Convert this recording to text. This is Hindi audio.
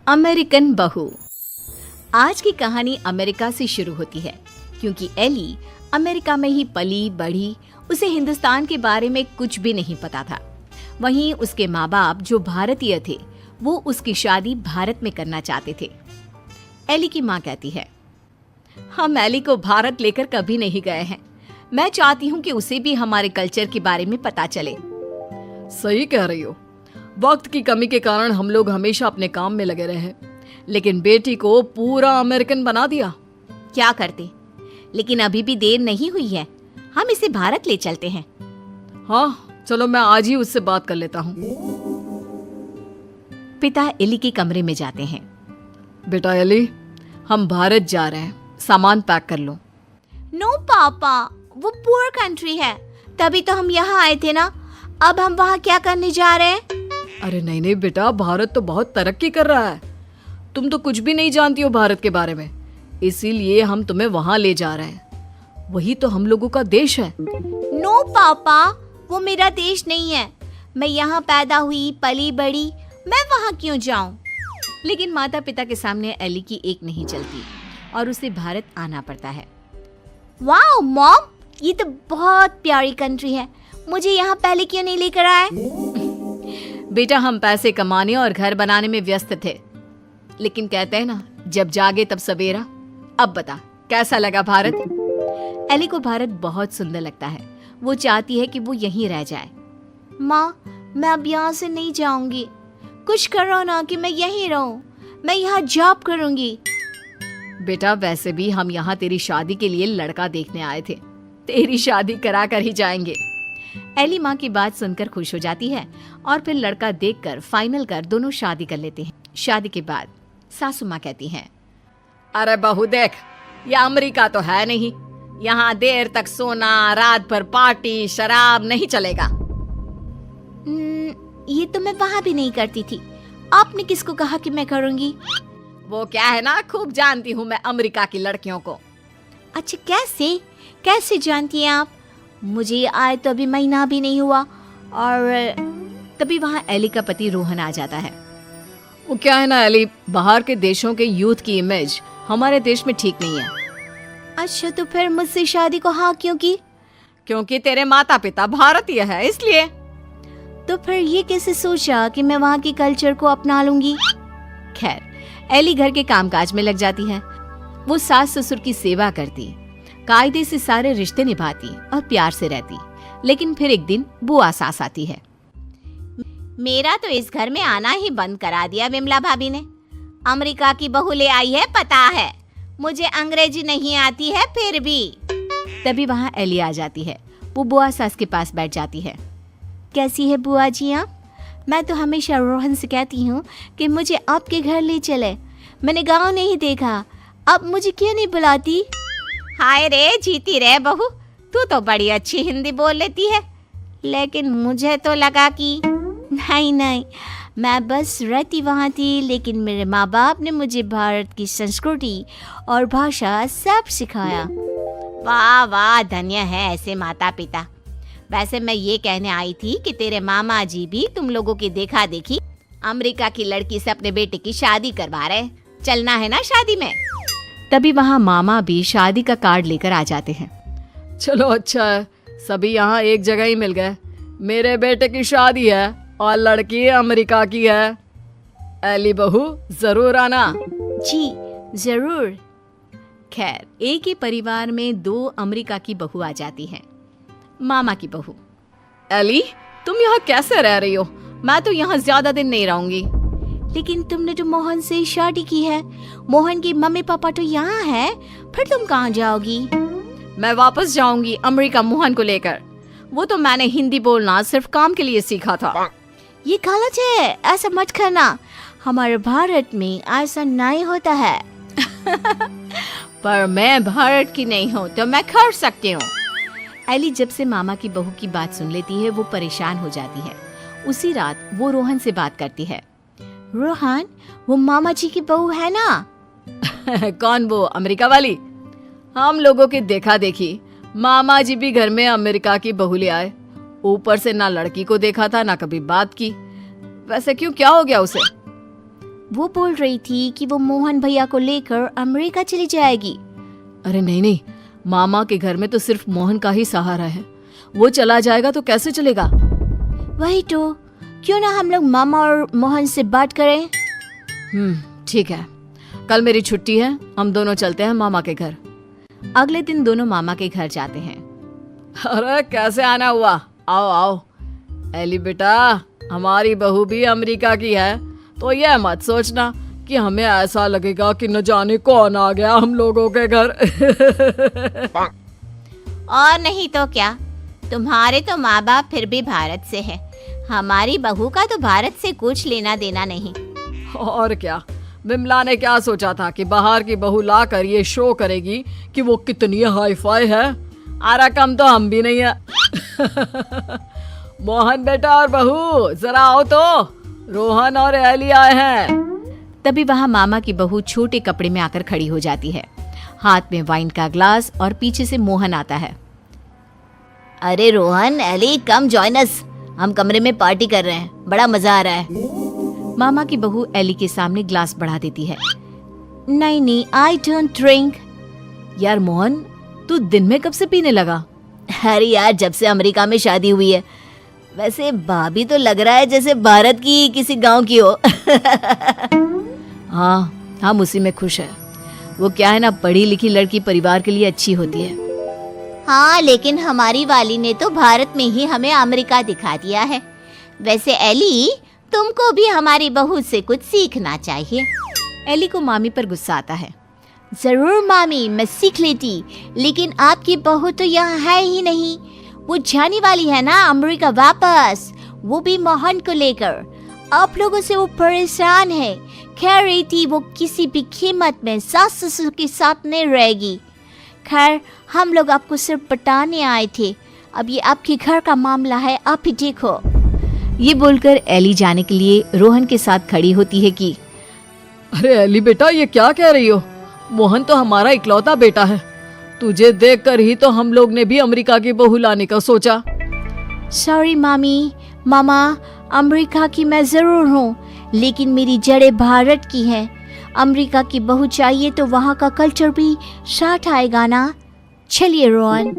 अमेरिकन बहू। आज की कहानी अमेरिका से शुरू होती है क्योंकि एली अमेरिका में ही पली बढ़ी। उसे हिंदुस्तान के बारे में कुछ भी नहीं पता था। वहीं उसके माँ बाप जो भारतीय थे वो उसकी शादी भारत में करना चाहते थे। एली की माँ कहती है, हम एली को भारत लेकर कभी नहीं गए हैं। मैं चाहती हूँ कि उसे भी हमारे कल्चर के बारे में पता चले। सही कह रही हो। वक्त की कमी के कारण हम लोग हमेशा अपने काम में लगे रहे, लेकिन बेटी को पूरा अमेरिकन बना दिया। क्या करते, लेकिन अभी भी देर नहीं हुई है। हम इसे भारत ले चलते हैं। हाँ चलो, मैं आज ही उससे बात कर लेता हूँ। पिता एली के कमरे में जाते हैं। बेटा एली, हम भारत जा रहे हैं, सामान पैक कर लो। नो पापा, वो पुअर कंट्री है, तभी तो हम यहाँ आए थे ना। अब हम वहाँ क्या करने जा रहे हैं? अरे नहीं नहीं बेटा, भारत तो बहुत तरक्की कर रहा है। तुम तो कुछ भी नहीं जानती हो भारत के बारे में, इसीलिए हम तुम्हें वहाँ ले जा रहे हैं। वही तो हम लोगों का देश है। नो पापा, वो मेरा देश नहीं है। मैं यहाँ पैदा हुई, पली बड़ी, मैं वहाँ क्यों जाऊँ? लेकिन माता पिता के सामने एली की एक नहीं चलती और उसे भारत आना पड़ता है। वाओ मॉम, ये तो बहुत प्यारी कंट्री है। मुझे यहाँ पहले क्यों नहीं लेकर आए? बेटा, हम पैसे कमाने और घर बनाने में व्यस्त थे, लेकिन कहते हैं ना, जब जागे तब सवेरा। अब बता, कैसा लगा भारत? एली को भारत बहुत सुंदर लगता है। वो चाहती है कि वो यहीं रह जाए। माँ, मैं अब यहाँ से नहीं जाऊंगी। कुछ करो ना कि मैं यहीं रहूं। मैं यहाँ जॉब करूंगी। बेटा, वैसे भी हम यहाँ तेरी शादी के लिए लड़का देखने आए थे। तेरी शादी करा कर ही जाएंगे। एली माँ की बात सुनकर खुश हो जाती है और फिर लड़का देखकर फाइनल कर दोनों शादी कर लेते हैं। शादी के बाद सासू माँ कहती हैं, अरे बहू देख, ये अमेरिका तो है नहीं। यहाँ देर तक सोना, रात भर पार्टी, शराब नहीं चलेगा। ये तो मैं वहाँ भी नहीं करती थी। आपने किसको कहा कि मैं करूँगी? वो क्या है ना, खूब जानती हूँ मैं अमेरिका की लड़कियों को। अच्छा, कैसे जानती हैं आप? मुझे आए तो अभी महीना भी नहीं हुआ। और तभी वहाँ एली का पति रोहन आ जाता है। वो क्या है ना एली, बाहर के देशों के यूथ की इमेज हमारे देश में ठीक नहीं है। अच्छा, तो फिर मुझसे शादी को हाँ क्यों की? क्योंकि तेरे माता पिता भारतीय है, इसलिए। तो फिर ये कैसे सोचा कि मैं वहाँ के कल्चर को अपना लूंगी? खैर, एली घर के कामकाज में लग जाती है। वो सास ससुर की सेवा करती, कायदे से सारे रिश्ते निभाती और प्यार से रहती। लेकिन फिर एक दिन बुआ सास आती है। मेरा तो इस घर में आना ही बंद करा दिया विमला भाभी ने। अमेरिका की बहू ले आई है, पता है। मुझे अंग्रेजी नहीं आती है फिर भी। तभी वहाँ एली आ जाती है। वो बुआ सास के पास बैठ जाती है। कैसी है बुआ जी आप? मैं तो हमेशा रोहन से कहती हूँ कि मुझे आपके घर ले चले। मैंने गाँव नहीं देखा, अब मुझे क्यों नहीं बुलाती? हाय रे, जीती रे बहू, तू तो बड़ी अच्छी हिंदी बोल लेती है। लेकिन मुझे तो लगा कि नहीं, मैं बस रहती वहाँ थी, लेकिन मेरे माँ बाप ने मुझे भारत की संस्कृति और भाषा सब सिखाया। वाह वाह, धन्य है ऐसे माता पिता। वैसे मैं ये कहने आई थी कि तेरे मामा जी भी तुम लोगों की देखा देखी अमेरिका की लड़की से अपने बेटे की शादी करवा रहे। चलना है ना शादी में? तभी वहाँ मामा भी शादी का कार्ड लेकर आ जाते हैं। चलो अच्छा है, सभी यहाँ एक जगह ही मिल गए। मेरे बेटे की शादी है और लड़की अमेरिका की है। एली बहू, जरूर आना। जी जरूर। खैर, एक ही परिवार में दो अमेरिका की बहू आ जाती हैं। मामा की बहू, एली, तुम यहाँ कैसे रह रही हो? मैं तो यहाँ ज्यादा दिन नहीं रहूंगी। लेकिन तुमने तो मोहन से शादी की है। मोहन की मम्मी पापा तो यहाँ है, फिर तुम कहाँ जाओगी? मैं वापस जाऊंगी अमेरिका मोहन को लेकर। वो तो मैंने हिंदी बोलना सिर्फ काम के लिए सीखा था। ये गलत है, ऐसा मत करना। हमारे भारत में ऐसा नहीं होता है। पर मैं भारत की नहीं हूँ तो मैं कर सकती हूँ। एली जब से मामा की बहू की बात सुन लेती है वो परेशान हो जाती है। उसी रात वो रोहन से बात करती है। रोहन, वो मामा जी की बहू है ना? कौन, वो अमेरिका वाली? हम लोगों की देखा देखी मामा जी भी घर में अमेरिका की बहू ले आए। ऊपर से ना लड़की को देखा था, ना कभी बात की। वैसे क्यों, क्या हो गया उसे? वो बोल रही थी कि वो मोहन भैया को लेकर अमेरिका चली जाएगी। अरे नहीं नहीं, मामा के घर में तो सिर्फ मोहन का ही सहारा है। वो चला जाएगा तो कैसे चलेगा? वही तो, क्यों ना हम लोग मामा और मोहन से बात करें। ठीक है, कल मेरी छुट्टी है, हम दोनों चलते हैं मामा के घर। अगले दिन दोनों मामा के घर जाते हैं। अरे कैसे आना हुआ, आओ आओ। एली बेटा, हमारी बहू भी अमेरिका की है, तो यह मत सोचना कि हमें ऐसा लगेगा कि न जाने कौन आ गया हम लोगों के घर। और नहीं तो क्या, तुम्हारे तो माँ बाप फिर भी भारत से है, हमारी बहू का तो भारत से कुछ लेना देना नहीं। और क्या, विमला ने क्या सोचा था कि बाहर की बहू लाकर ये शो करेगी कि वो कितनी हाई फाई है। आरा कम तो हम भी नहीं है। मोहन बेटा और बहू जरा आओ तो, रोहन और एली आए हैं। तभी वहाँ मामा की बहू छोटे कपड़े में आकर खड़ी हो जाती है, हाथ में वाइन का ग्लास, और पीछे से मोहन आता है। अरे Rohan, Ellie, come join us, हम कमरे में पार्टी कर रहे हैं, बड़ा मजा आ रहा है। मामा की बहू एली के सामने ग्लास बढ़ा देती है। नहीं नहीं, आई डोंट ड्रिंक। यार मोहन, तू दिन में कब से पीने लगा? अरे यार, जब से अमेरिका में शादी हुई है। वैसे भाभी तो लग रहा है जैसे भारत की किसी गांव की हो। हाँ, हम उसी में खुश है। वो क्या है ना, पढ़ी लिखी लड़की परिवार के लिए अच्छी होती है। हाँ, लेकिन हमारी वाली ने तो भारत में ही हमें अमेरिका दिखा दिया है। वैसे एली, तुमको भी हमारी बहू से कुछ सीखना चाहिए। एली को मामी पर गुस्सा आता है। जरूर मामी, मैं सीख लेती, लेकिन आपकी बहू तो यहाँ है ही नहीं। वो जाने वाली है ना अमेरिका वापस, वो भी मोहन को लेकर। आप लोगों से वो परेशान है, कह रही थी वो किसी भी कीमत में सास ससुर के साथ नहीं रहेगी। खैर, हम लोग आपको सिर्फ पटाने आए थे, अब ये आपके घर का मामला है, आप ही देखो। ये बोलकर एली जाने के लिए रोहन के साथ खड़ी होती है कि अरे एली बेटा, ये क्या कह रही हो? मोहन तो हमारा इकलौता बेटा है। तुझे देखकर ही तो हम लोग ने भी अमेरिका की बहू लाने का सोचा। सॉरी मामी, मामा, अमेरिका की मैं जरूर हूँ, लेकिन मेरी जड़ें भारत की हैं। अमेरिका की बहू चाहिए तो वहाँ का कल्चर भी साथ आएगा ना। चलिए रोहन।